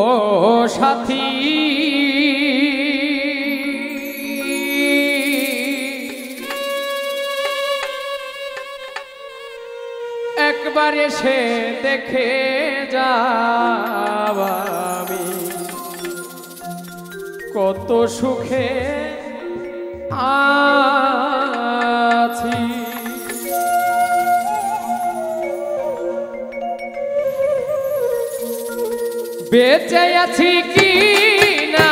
ও সাথী একবার এসে দেখে যাও আমি কত সুখে আছি। বেঁচে আছি কি না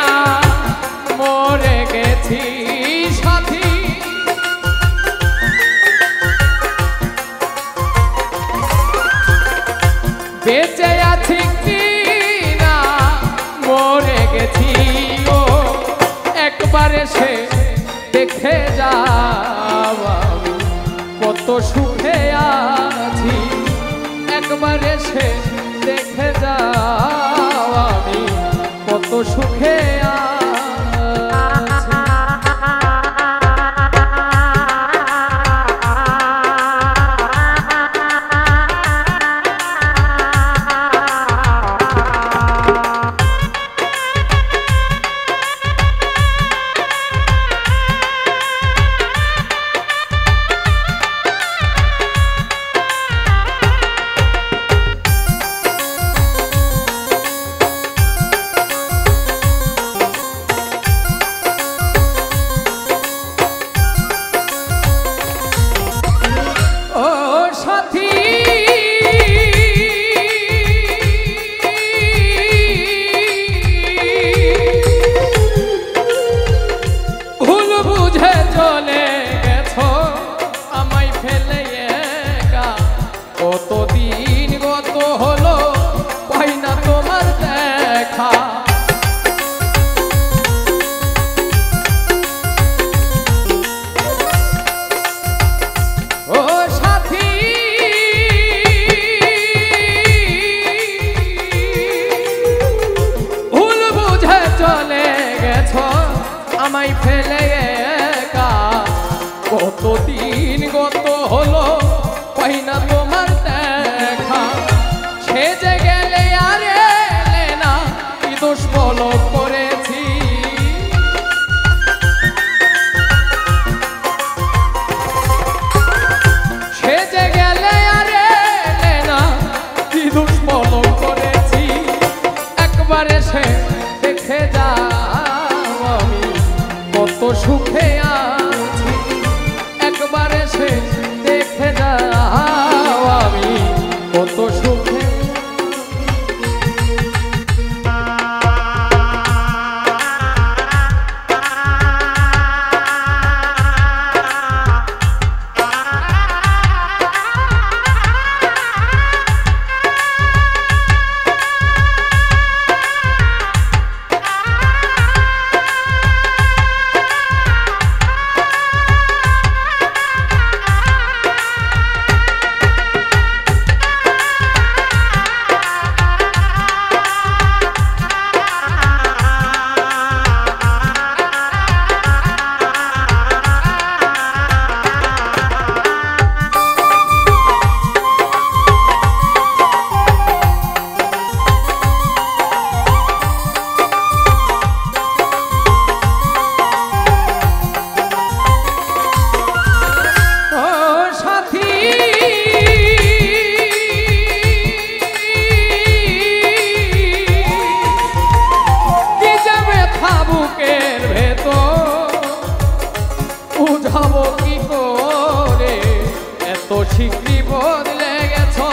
মরে গেছি সাথী, বেঁচে আছি কি না মরে গেছি। ও একবার এসে দেখে যাও আমি কত সুখে আছি, একবার এসে দেখে যাও আমি কত সুখে আছি। কতদিন গত হলো পাই না তোমার দেখা, ও সাথী ভুল বুঝে চলে গেছো আমায় ফেলে একা। কতদিন গত হলো পাই না তোমার দেখা, সেজে গেলে আর এলে না কি দোষ বলো করেছি। সেজে গেলে আর এলে না কি দোষ বলো করেছি। একবার এসে দেখে যাও আমি কত সুখে আছি, একবার এসে দেখে যাও আমি কত সুখে। বুঝাবো কি করে এত শীঘ্রই বদলে গেছো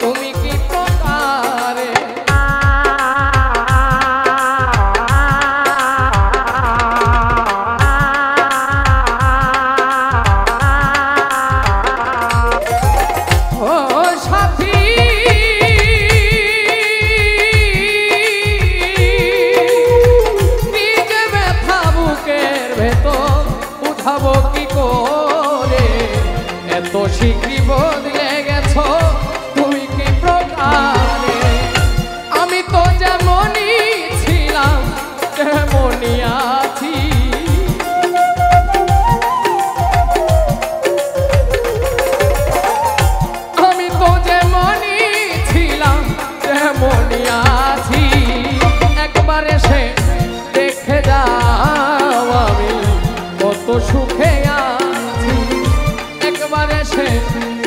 তুমি কি প্রকারে। ও সাথী নিজে ব্যথা বুকের ভেতর বুঝাবো কি করে এত শীঘ্রই বদলে গেছো তুমি কি প্রকারে। আমি তো যেমনই ছিলাম তেমনই আছি,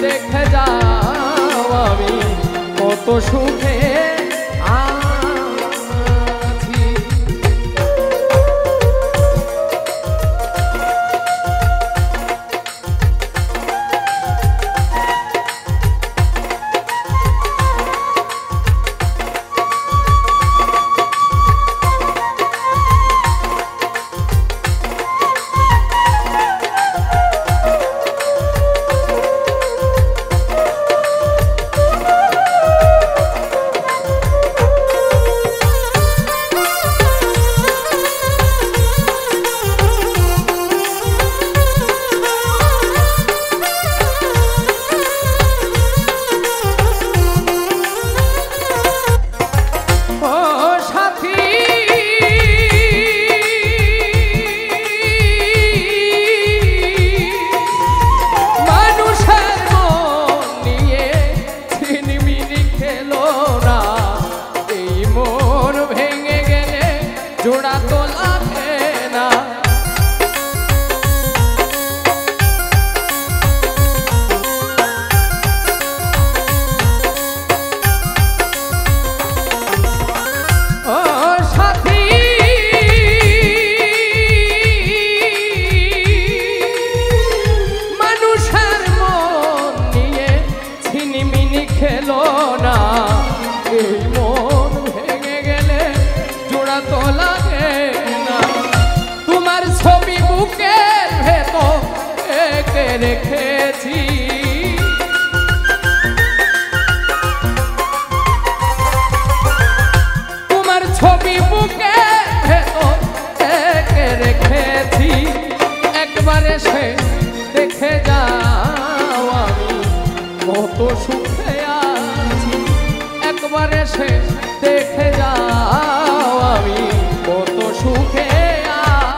দেখে যাও আমি কত সুখে আছি। জোড়া তো লাগে না, ও সাথী মানুষের মন নিয়ে ছিনিমিনি খেলো না, এই মন ভেঙে গেলে জোড়া তো লাগে না। তোমার ছবি বুকের ভেতর এঁকে রেখেছি, তোমার ছবি বুকের ভেতর এঁকে রেখেছি। একবার এসে দেখে যাও আমি কত সুখে আছি, একবার এসে দেখে যাও আমি কত সুখে আছি।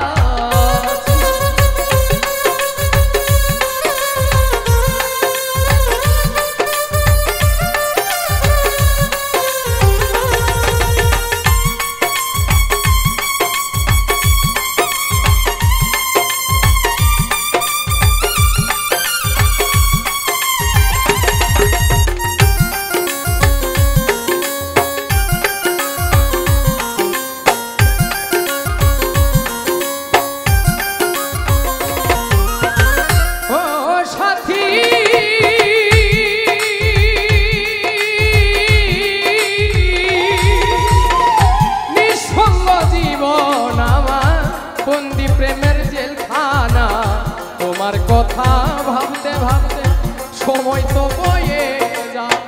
বন্দি প্রেমের জেলখানা, তোমার কথা ভাবতে ভাবতে সময় তো বয়ে যায়।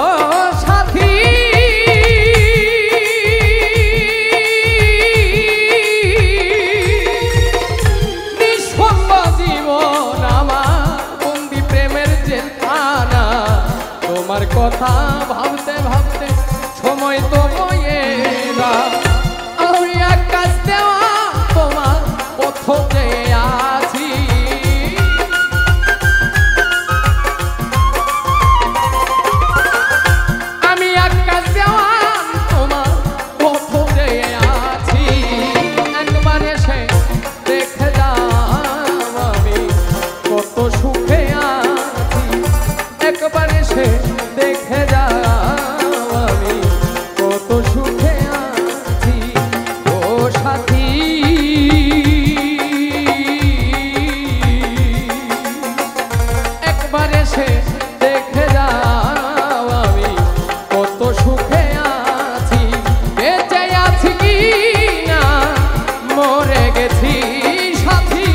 ও সাথী নিঃসঙ্গ জীবন আমার, তোমার কথা ভাবতে ভাবতে সময় তো বয়ে যায়। আমি আকাশ দেওয়া তোমার পথ চেয়ে আছি, আমি আকাশ দেওয়া তোমার পথ চেয়ে আছি। একবার এসে দেখে যাও আমি কত সুখে আছি, একবার এসে দেখে যাও আমি কত সুখে আছি। ও সাথী একবার এসে দেখে যাও আমি কত সুখে আছি। বেঁচে আছি কি না মরে গেছি সাথী,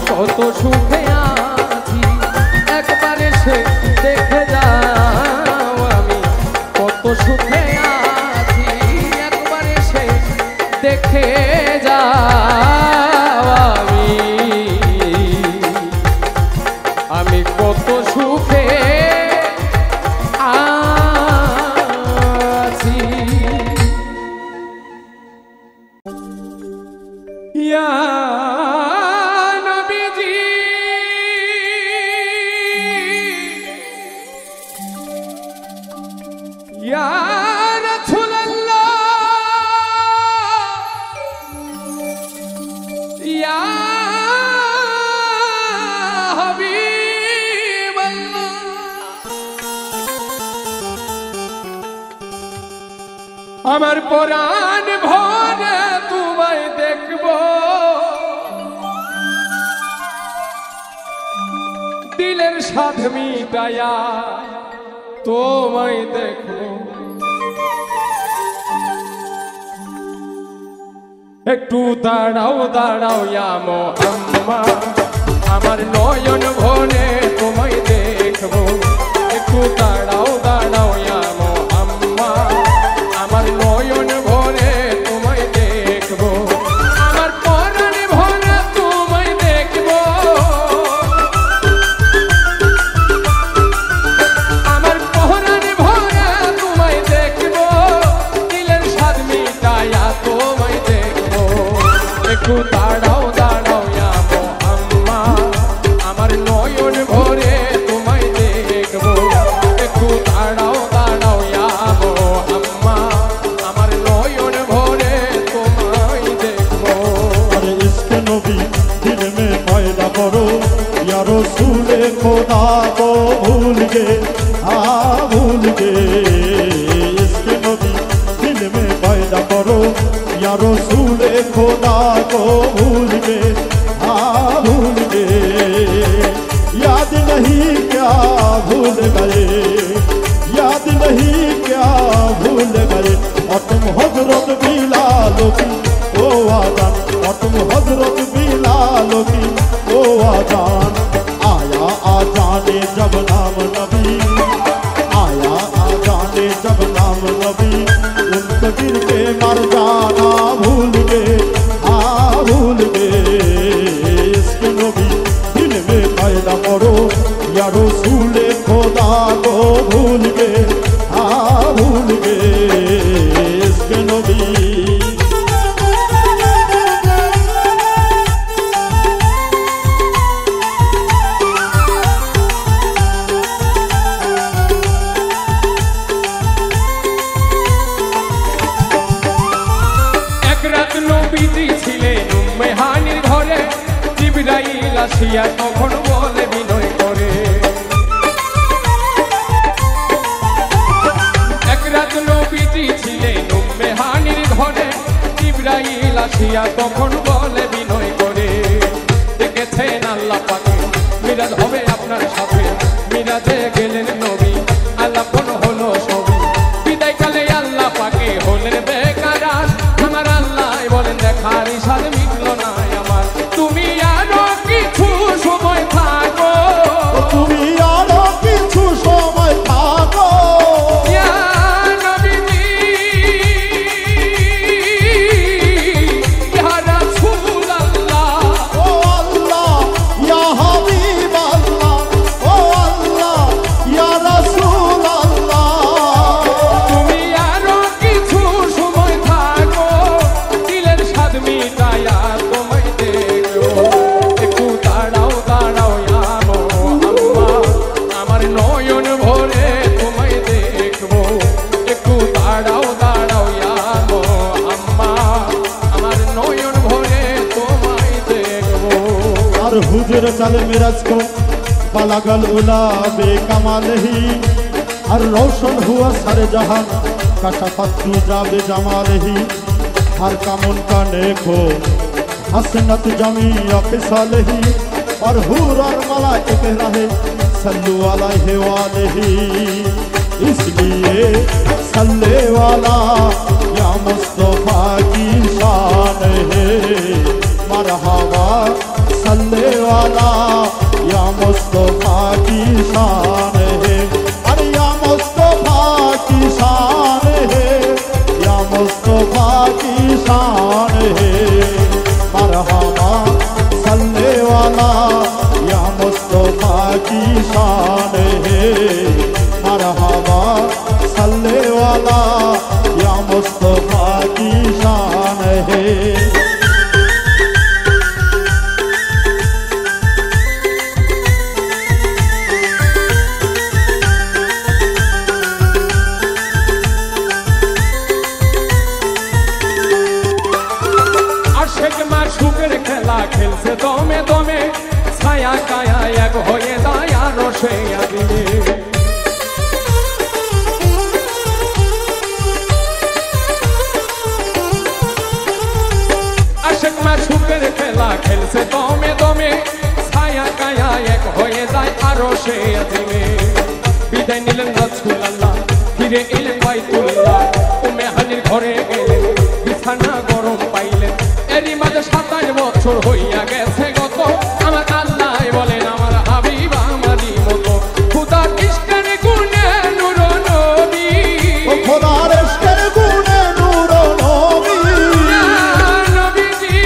কত সুখে আছি, একবার এসে দেখে যাও আমি কত সুখে আছি, একবার এসে দেখে যাও আমি কত সুখে আছি। ইয়া নবীজি ইয়া রাসূলুল্লাহ ইয়া হাবিবাল্লাহ আমার পরাণ ভরে তোমায় দেখব দিলের সাধ মিটায়া তোমায় দেখব একটু দাঁড়াও দাঁড়াও ইয়া মুহাম্মদ আমার নয়ন ভরে তোমায় দেখব একটু দাঁড়াও দাঁড়াও ইয়া মুহাম্মদ আমার নয়ন ভরে তোমায় দেখব আমার পরাণ ভরে তোমায় দেখব আমার পরাণ ভরে তোমায় দেখব দিলের স্বাদ মিটায়া তোমায় দেখব একটু দাঁড়াও দাঁড়াও ইয়া মুহাম্মদ আমার নয়ন ভরে তোমায় দেখব একটু দাঁড়াও দাঁড়াও ইয়া মুহাম্মদ আমার নয়ন ভরে তোমায় দেখব अरे इश्क नबी दिल में पैदा करो या रसूल खुदा को भूल गए हाँ भूल गए इश्क नबी दिल में पैदा करो या रसूल खुदा को भूल गए हाँ भूल गए याद नहीं क्या भूल गए याद नहीं क्या भूल गए और तुम हजरत बिलालो की ओ आजान और तुम हजरत बिलालो की ओ आजान आया आजाने जब नाम नबी आया आजाने जब नाम नबी उनको गिर के मर जाना भूल गए हाँ भूल गए इसके नबी दिल में पैदा करो या रसूल खुदा को भूल गए हाँ भूल गए इसके नबी এক রাত নবীজি ছিলেন উম্মে হানির ঘরে জিবরাইল আসিয়া তখন বলে বিনয় করে এক রাত নবীজি ছিলেন উম্মে হানির ঘরে জিবরাইল আসিয়া তখন বলে বিনয় করে দেখেছেন আল্লাহ পাকে মিরাজ হবে আপনার সাথে মিরাজে গেলেন নবী আলাপন হলো ছবি বিদায়কালে আল্লাহ পাকে হলেন বেকার আমার আল্লাহ বলেন দেখার ইশারা মিটল না আমার তুমি আরো কিছু সময় থাকো তুমি আরো কিছু সময় থাকো ইয়া নবীজি ইয়া রাসূলুল্লাহ ও আল্লাহ ইয়া হাবিব আল্লাহ ও আল্লাহ ইয়া রাসূল আল্লাহ তুমি আরো কিছু সময় থাকো দিলের স্বাদ মিটায়া তোমায় দেখো একটু দাঁড়াও দাঁড়াও ইয়া মুহাম্মদ আমার নয়ন ভরে তোমায় দেখবো একটু দাঁড়াও দাঁড়াও ইয়া মুহাম্মদ আমার নয়ন ভরে তোমায় দেখবো और हुजूर चल मिराज को बलगल उला बेकमाल ही और रोशन हुआ सर जहां कशफत जाबे जमाल ही हर कामुन का नेको हसनत जमी अफसाल ही और हूर और मलाइक रहे सल्लु अलैहि वालही इसलिए सल्ले वाला या मुस्तफा की शान है मरहबा सल्ले वाला या मुस्तफा की शान है अरे या मुस्तफा की शान है या मुस्तफा की शान है मरहबा सल्ले वाला या मुस्तफा की शान है मरहबा सल्ले वाला या मुस्तफा की शान है সে আদিমে। আশেক মাশউকের খেলা খেলছে দমে দমে, ছায়া কায়া এক হয়ে যায় আরো সে আদিমে। বিদায় নিলেন রাসূলুল্লাহ, ফিরে এলেন বাইতুল্লাহ, উম্মে হানির ঘরে গেলেন, বিছানা গরম পাইলেন। এরই মাঝে 27 বছর হইয়া গেছে গত, আমার আল্লাহ বলেন আমার হাবিব আমারই মতো। খুদার ইশকের গুণে নূর নবী, ও খোদার ইশকের গুণে নূর নবী, নবীজি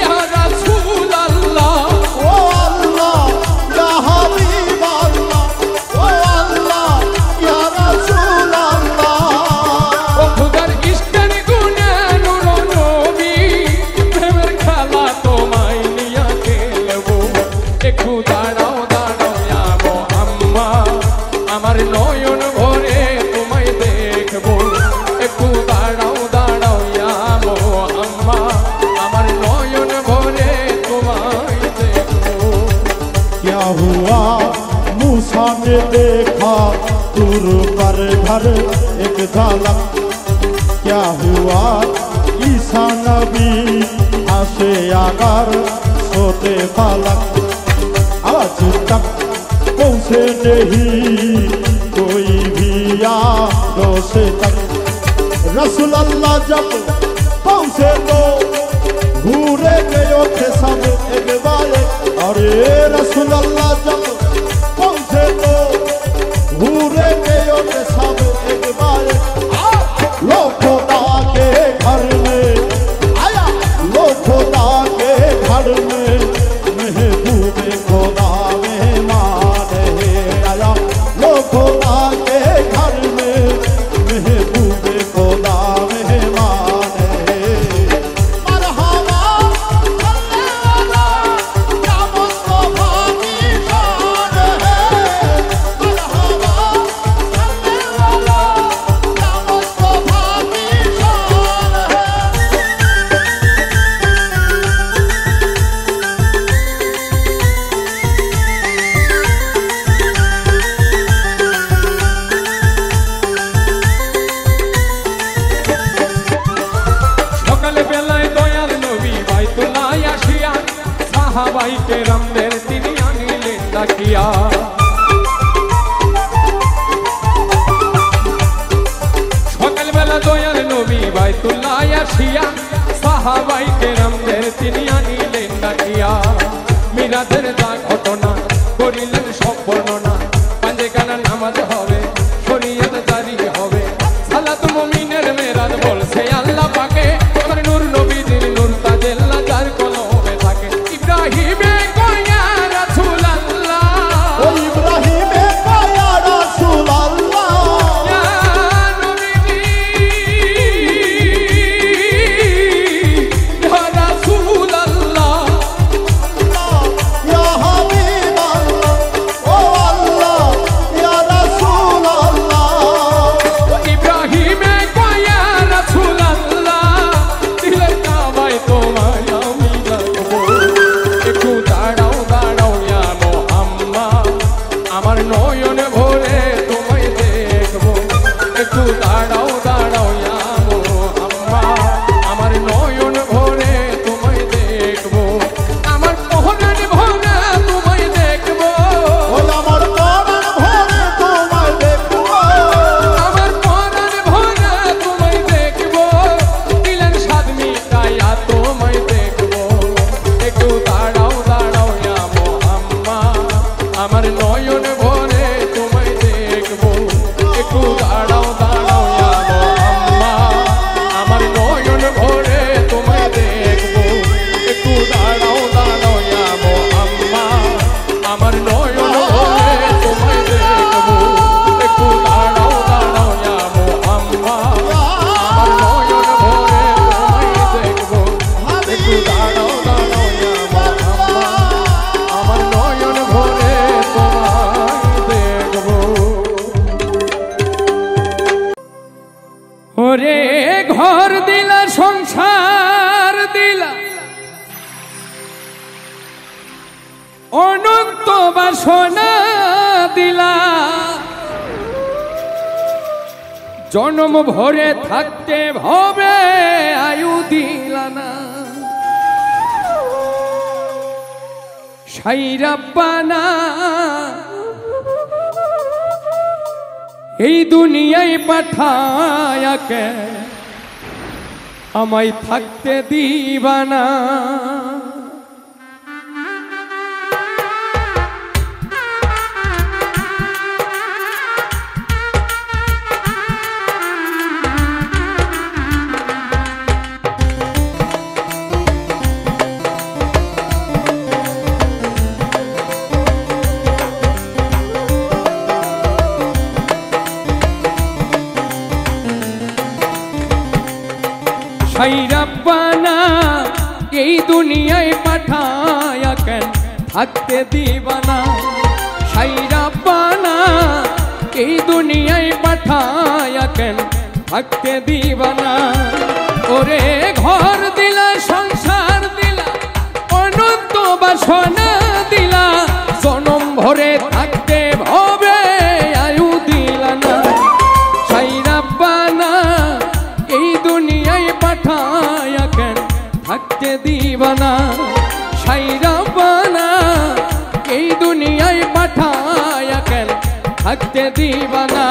ইয়া রাসূলুল্লাহ, ও আল্লাহ ইয়া হাবিব আল্লাহ, ও আল্লাহ ইয়া রাসূলুল্লাহ। ও খুদার ইশকের গুণে নূর নবী, প্রেমের খেলা তোমায় নিয়া খেলবো। একটু দাঁড়াও দাঁড়াও ইয়া মুহাম্মদ, আমার নয়ন ভরে তোমায় দেখবো। একটু দাঁড়াও দাঁড়াও ইয়া মুহাম্মদ, আমার নয়ন ভরে তোমায় দেখবো। क्या हुआ मूसा ने देखा दूर पर घर एक झलक, क्या हुआ ईसा नबी आशे आगर सोते फलक, आज तक पहुँचे नहीं कोई भी यादों से तक। रसूल अल्लाह जब पहुँचे तो घूरे गए थे सब एक बार, अरे रसूल अल्लाह जब पहुँचे तो घूरे गए थे सब एक बार। लो खुदा के घर में आया, लो खुदा के घर में महबूब खुदा मेहमान है आया, लो खुदा के घर में महबूब खुदा मेहमान है। मरहबा अल्लाह या मुस्तफा की शान है, मरहबा अल्लाह या मुस्तफा की शान है। সকালে বেলায় দয়াল নবী বাইতুল্লাহ আসিয়া, সাহাবাই কেরামদের তিনি আনিলেন ডাকিয়া। সকাল বেলা দয়াল নবী বাইতুল্লাহ আসিয়া, সাহাবাই কেরামদের তিনি আনিলেন ডাকিয়া। মিরাজের যা ঘটনা করিলেন সব বর্ণনা, পাঁচে কানা নামাজ হবে, শরীয়ত জারি হবে, সালাত মুমিনের মেরাজ বলছে আল্লাহ পাকে। আমার নূর নবীজির নূর তাজেল্লা যার কলমে থাকে, ইব্রাহিমে কয়া রাসূলুল্লাহ, ओ इब्राहिम या रसूल अल्लाह, ইয়া নবীজি ইয়া রাসূলুল্লাহ, या हबीब अल्लाह, ओ अल्लाह या रसूल अल्लाह। ইব্রাহিমে কয়া রাসূলুল্লাহ, দিলের কাবায় তোমায় আমি রাখবো। একটু দাঁড়াও দাঁড়াও ইয়া মুহাম্মদ, আমার নয়ন ভরে তোমায় দেখবো। একটু দাঁড়াও দাঁড়াও ইয়া মুহাম্মদ, আমার নয়ন ভরে তোমায় দেখবো। আমার পহরান ভরে তোমায় দেখবো, ओ अमर परान भरे तुम्हें देखबो, আমার পরাণ ভরে তোমায় দেখবো। দিলেন স্বাদ মিটাইয়া তোমায় দেখবো। একটু দাঁড়াও দাঁড়াও ইয়া মুহাম্মদ, আমার নয়ন ভরে তোমায় দেখবো। একটু দাঁড়াও দাঁড়াও ইয়া মুহাম্মদ, আমার নয়ন ভরে তোমায় দেখবো। একটু দাঁড়াও দাঁড়াও ইয়া মুহাম্মদ, আমার নয়ন ভরে তোমায় দেখবো। একটু দাঁড়াও দাঁড়াও ইয়া মুহাম্মদ, আমার নয়ন ভরে তোমায় দেখবো। একটু দাঁড়াও দাঁড়াও ইয়া মুহাম্মদ, আমার নয়ন ভরে তোমায় দেখবো। ওরে ঘর দিলা সংসার দিলা, অনন্ত বাসনা দিলা, জন্ম ভরে থাকতে ভবে আয়ু দিলা না। সাইরাব্বানা এই দুনিয়ায় পাঠায়া কে আমায় থাকতে দিবানা। সাইরাব্বানা এই দুনিয়ায় পাঠায়া কেন থাকতে দিবানা। সাইরাব্বানা এই দুনিয়ায় পাঠায়া কেন থাকতে দিবানা। ওরে ঘর দিলা, সংসার দিলা, অনন্ত বাসনা দিলা, জনম ভরে থাকতে ভবে আয়ু দিলা না। সাইরাব্বানা এই দুনিয়ায় পাঠায়া কেন থাকতে দিবানা। সাইরাব্বানা এই দুনিয়ায় পাঠায়া কেন থাকতে দিবানা।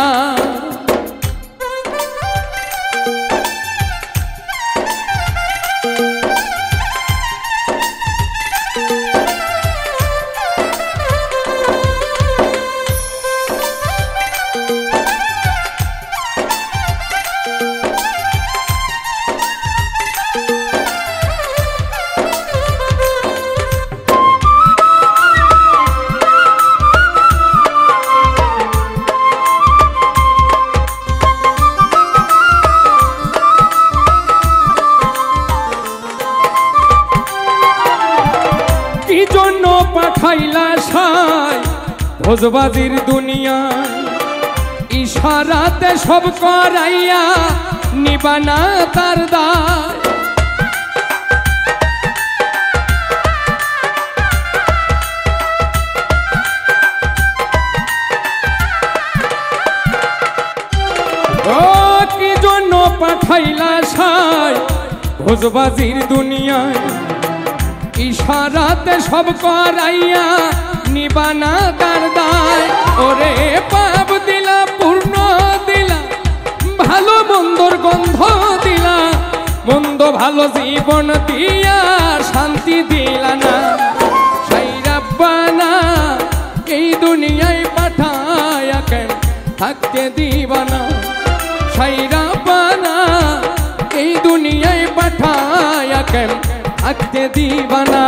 পাঠাইলা সাই ভোজবাজির দুনিয়ায়, ইশারাতে সব করাইয়া নিবানা তার দায়। ও কি জন্য পাঠাইলা সাই ভোজবাজির দুনিয়ায়, ইশারাতে সব করাইয়া নিবানা তার দায়। ওরে পাপ দিলা, পূর্ণ দিলা, ভালো মন্দর গন্ধ দিলা, মন্দ ভালো জীবন দিয়া শান্তি দিলা না। সাইরাব্বানা এই দুনিয়ায় পাঠায়া কেন থাকতে দিবানা। সাইরাব্বানা এই দুনিয়ায় পাঠায়া কেন থাকতে দিবানা।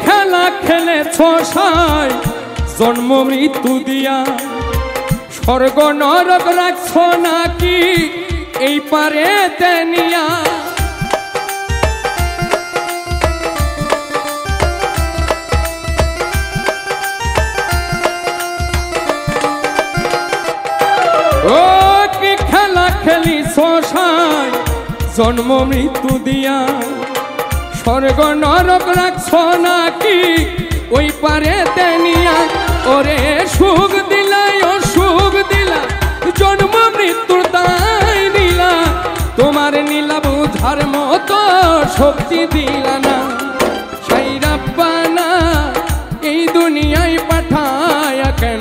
খেলা খেলেছ সাই জন্ম মৃত্যু দিয়া, স্বর্গ নরক রাখছ নাকি এই পারে তেনিয়া। ও কি খেলা খেলিছ সাই জন্ম মৃত্যু দিয়া, স্বর্গ নরক রাখছ নাকি ওই পারে তেনিয়া। ওরে সুখ দিলা, অসুখ দিলা, জন্ম মৃত্যুর দায় দিলা, তোমার নীলা বুঝার মতো শক্তি দিলা না। সাইরাব্বানা এই দুনিয়ায় পাঠায়া কেন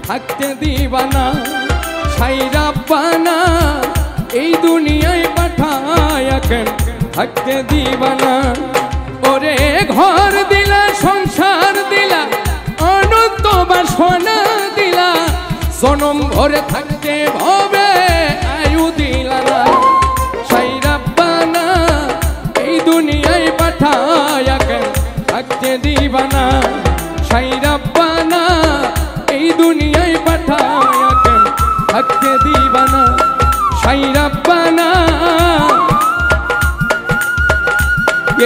থাকতে দিবানা। সাইরাব্বানা এই দুনিয়ায় পাঠায়া কেন থাকতে দিবানা। ওরে ঘর দিলা, সংসার দিলা, অনন্ত বাসনা দিলা, জনম ভরে থাকতে ভবে আয়ু দিলা না। দিবানা সাই রাব্বানা এই দুনিয়ায় পাঠায়া কেন থাকতে দিবানা সাই রাব্বানা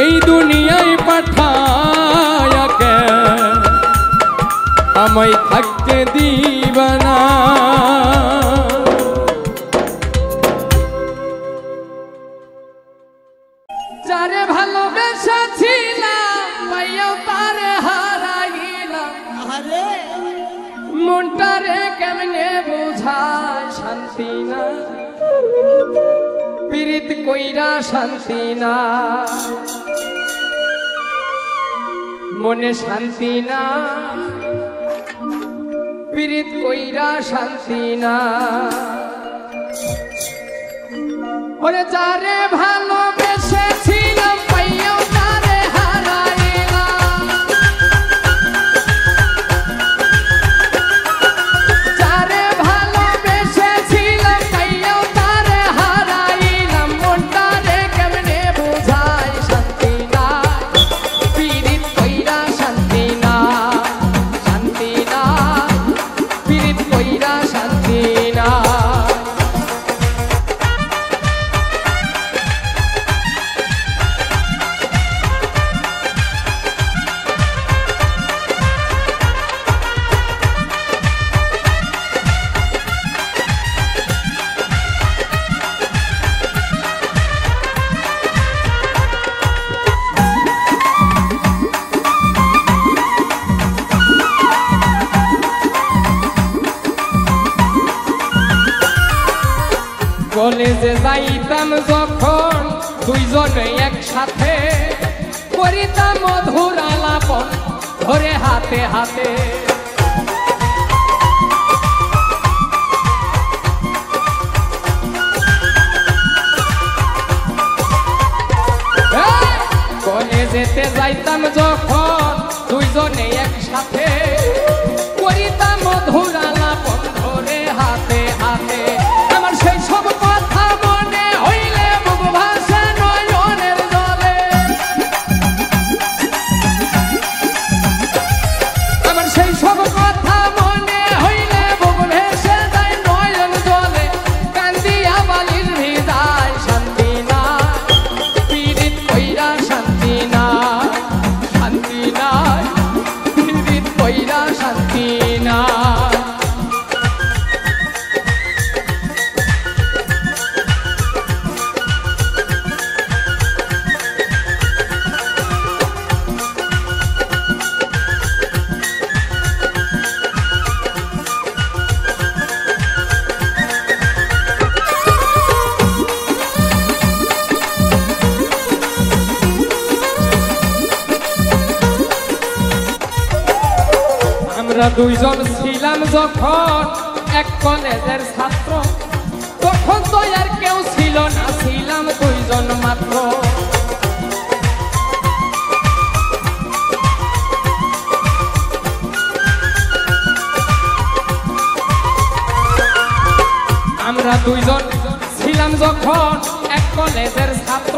এই দুনিয়ায় পাঠায়া কেন আমায় থাকতে দিবানা। যারে ভালোবেসেছিলাম পাইয়াও তারে হারাইলাম, মনটারে কেমনে বোঝায় শান্তি না, পীড়িত কইরা শান্তি না, মনে শান্তি না, পীড়িত কইরা শান্তি না। ওরে যারে ভালোবেসেছিলাম পাইয়াও তারে হারাইলাম, যারে ভালোবেসেছিলাম পাইয়াও তারে হারাইলাম, মনটারে কেমনে বোঝায় শান্তি না, পীড়িত কইরা শান্তি না, শান্তি না, পীড়িত কইরা শান্তি না। কলেজে যাইতাম যখন দুইজনে একসাথে, করিতাম মধুর আলাপন ধরে হাতে হাতে, কলেজেতে যাইতাম যখন দুইজনে একসাথে, করিতাম মধুর আলাপন ধরে হাতে হাতে। আমার সেই সব কথা মনে হইলে বুক ভাসে নয়নের জলে, আমার সেই সব কথা মনে হইলে বুক ভেসে যায় নয়ন জলে, কান্দিয়া বালির ভিজায় শান্তি না, পীড়িত কইরা শান্তি না, শান্তি না, পীড়িত কইরা শান্তি না। আমরা দুইজন ছিলাম যখন এক কলেজের ছাত্র, তখন তো আর কেউ ছিল না, ছিলাম দুইজন মাত্র। আমরা দুইজন ছিলাম যখন এক কলেজের ছাত্র,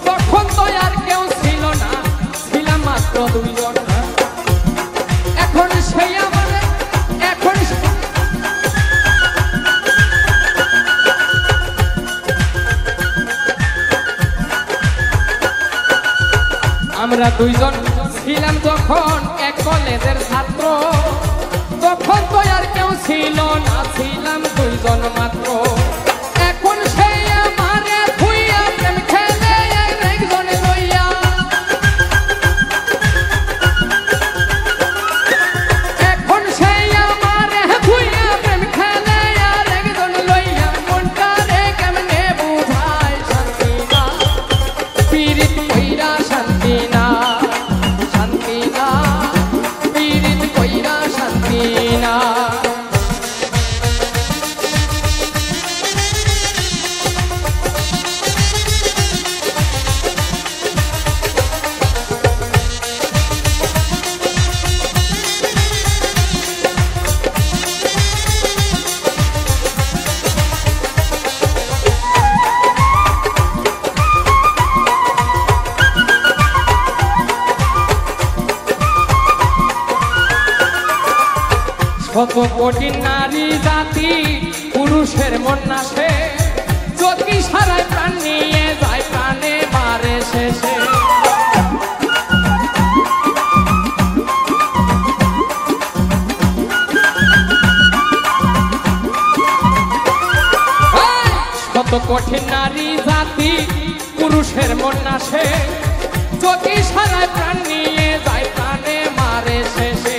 তখন তো আর কেউ ছিল না, ছিলাম মাত্র দুইজন। এখন সেই আমারে এখন আমরা দুইজন ছিলাম যখন এক কলেজের ছাত্র, তখন তো আর কেউ ছিল না, ছিলাম দুইজন মাত্র। এখন সেই আমারে ভুইয়া প্রেম খেলে একজনে লইয়া, এখন সেই আমারে ভুইয়া প্রেম খেলে আর একজন লইয়া, মনটারে কেমনে বুঝায় শান্তি না, পীড়িত কইরা শান্তি না, শান্তি না, পীড়িত কইরা শান্তি না। শত কোটি নারী জাতি পুরুষের মন নাশে, যদি সারাই প্রাণ নিয়ে যায় প্রাণে মারে শেষে। শত কোটি নারী জাতি পুরুষের মন নাশে, যদি সারাই প্রাণ নিয়ে যায় প্রাণে মারে শেষে।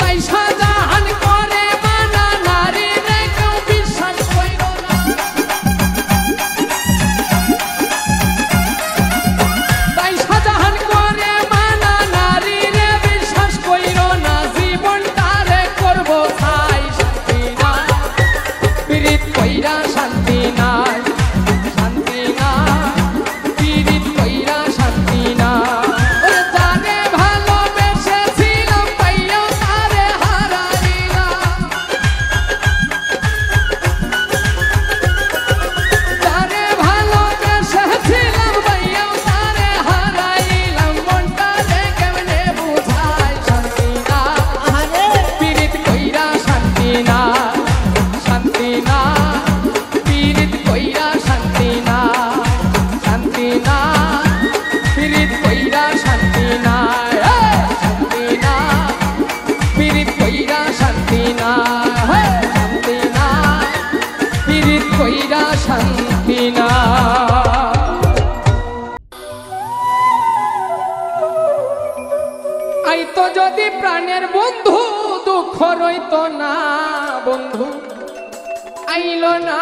তাই শাহজাহান করে মানা নারী রে কেউ বিশ্বাস কইর না, তাই শাহজাহান করে মানা নারী রে বিশ্বাস কইর না, জীবনটারে করবো ছাই শান্তি না, পীড়িত কইরা শান্তি নাই, শান্তি না, পীড়িত কইরা শান্তি না। যারে ভালোবেসেছিলাম পাইয়াও তারে হারাইলাম, যারে ভালোবেসেছিলাম পাইয়াও তারে হারাইলাম, মনটারে কেমনে বুঝাই শান্তি না, পীড়িত কইরা শান্তি না, শান্তি না, পীড়িত কইরা শান্তি না, শান্তি না, পীড়িত কইরা শান্তি না, শান্তি না, পীড়িত কইরা শান্তি না, শান্তি না, পীড়িত কইরা শান্তি না। আইতো যদি প্রাণের বন্ধু দুঃখ রইত না, বন্ধু আইলো না,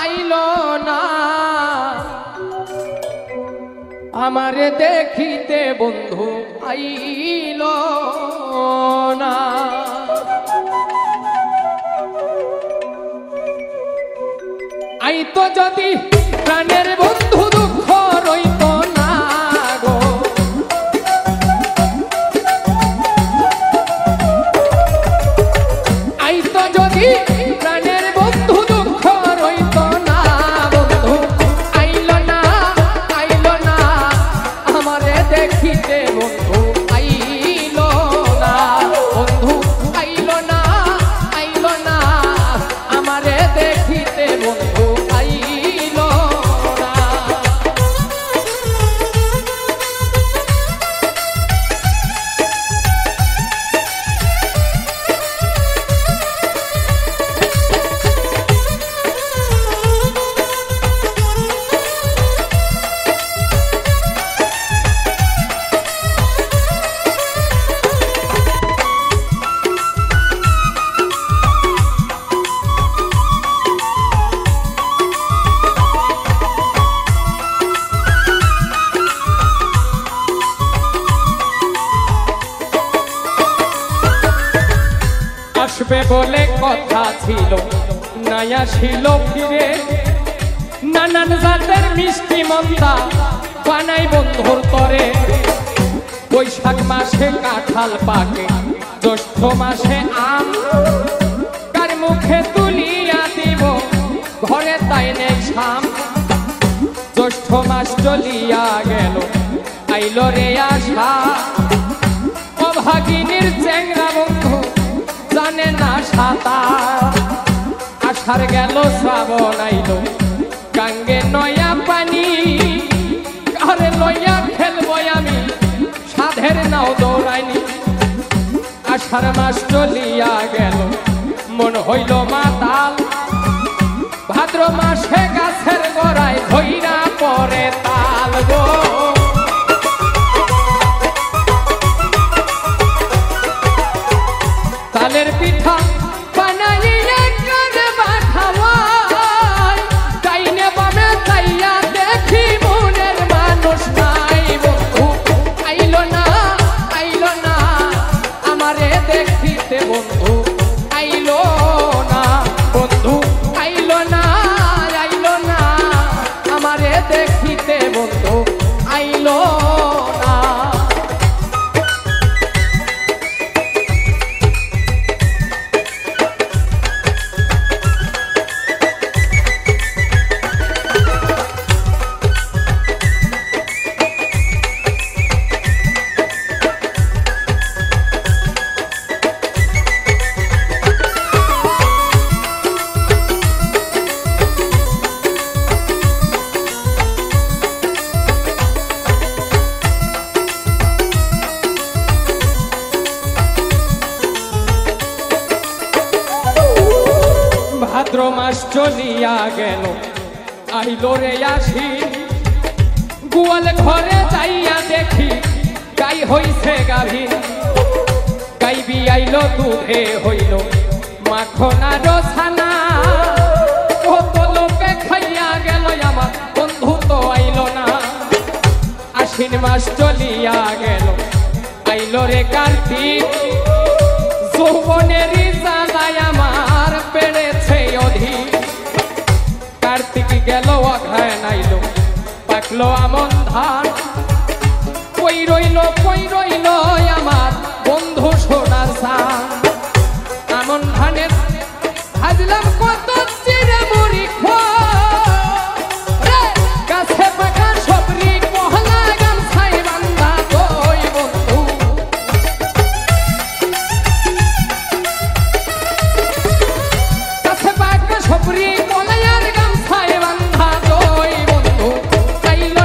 আইলো না, আমারে দেখিতে বন্ধু আইলো না। আইতো যদি প্রাণের বন্ধু দুঃখ রইত না গো, আইতো যদি প্রাণের বন্ধু দুঃখ রইত না, বন্ধু আইলো না, আইলো না, আমারে দেখিতে বন্ধু আইলো না, বন্ধু আইলো না, আইলো না, আমারে দেখিতে বন্ধু আইলো না। আসবে বলে কথা ছিল, নাই আসিল ফিরে, নানান জাতের মিষ্টি মন্দা বানাই বন্ধুর তরে। বৈশাখ মাসে কাঁঠাল পাকে, জ্যৈষ্ঠ মাসে আম, কার মুখে তুলিয়া দিব ঘরে তাই নেই ছাম। জ্যৈষ্ঠ মাস চলিয়া গেল, আইলো রে আশা, অভাগিনীর চ্যাংরা বন্ধু জানে না সাঁতার। আষাঢ় গেল শ্রাবণ আইলো, গাঙ্গে নয়া পানি, ঘরে লইয়া খেলবো আমি, সাধের নাও দৌড়াইনি। আষাঢ় মাস চলিয়া গেল, মন হইল মাতাল, ভাদ্র মাসে গাছের গোড়ায় ধইরা পরে তাল গো। তালের পিঠা বানাইয়া কানে বাঠাওয়াই, ডাইনে বামে চাইয়া দেখি মনের মানুষ নাই, বন্ধু আইলো না, আইলো না, আমারে দেখিতে বন্ধু আইলো না, বন্ধু আইলো না, আইলো না, আমারে দেখিতে বন্ধু ভাদ্র মাস চলিয়া গেল আইলো রে আসি গোয়াল ঘরে যাইয়া দেখি গাই হইছে গাভীর গাই বিয়াইলো দুধে হইল মাখন আর ছানা কত লোকে খাইয়া গেল আমার বন্ধু তো আইলো না আশ্বিন মাস চলিয়া গেল আইলো রে কার্তিক যৌবনের জ্বালায় আমার বেড়েছে অধিক কার্তিক গেল অঘায় নাইলো পাকলো আমন ধান কই রইল আমার বন্ধু সোনার সান আমন ধানের ভাজলাম কত চিড়ে মুড়ি গাছে পাকা সবরি পহলা গামছাই বান্ধা কই বন্ধু গাছে পাকা সবরি পলায়ার গামছাই বান্ধা কই বন্ধু আইলো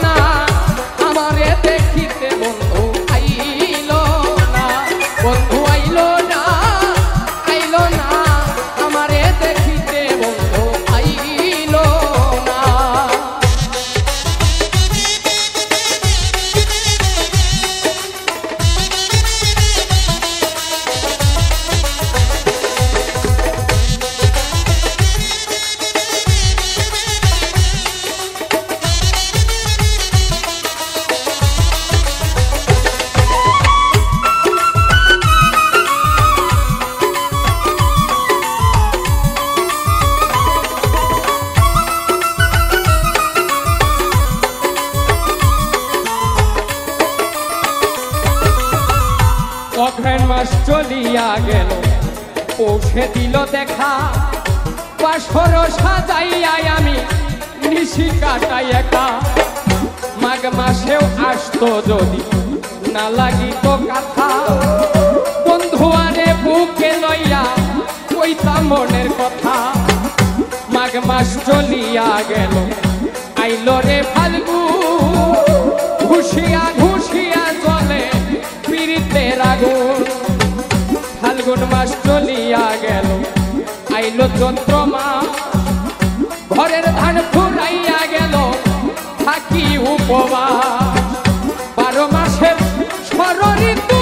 না আমারে দেখিতে বন্ধু আইলো না বন্ধু আইলো না আমারে দেখিতে বন্ধু আইলো না অঘ্রাণ মাস চলিয়া গেল পৌষে দিল দেখা বাসর সাজাইয়া আমি নিশি কাটাই একা মাঘ মাসেও আসতো যদি না লাগিত কথা বন্ধু আরে বুকে লইয়া কইতাম মনের কথা মাঘ মাস চলিয়া গেল আইলো রে ফাল্গু ঘুষিয়া জলে পীড়িতের আগুন ফাল্গুন মাস চলিয়া গেল আইলো চৈত্র মাস ঘরের ধান ফুরাইয়া গেল থাকি উপবাস 12 মাসের ষড় ঋতু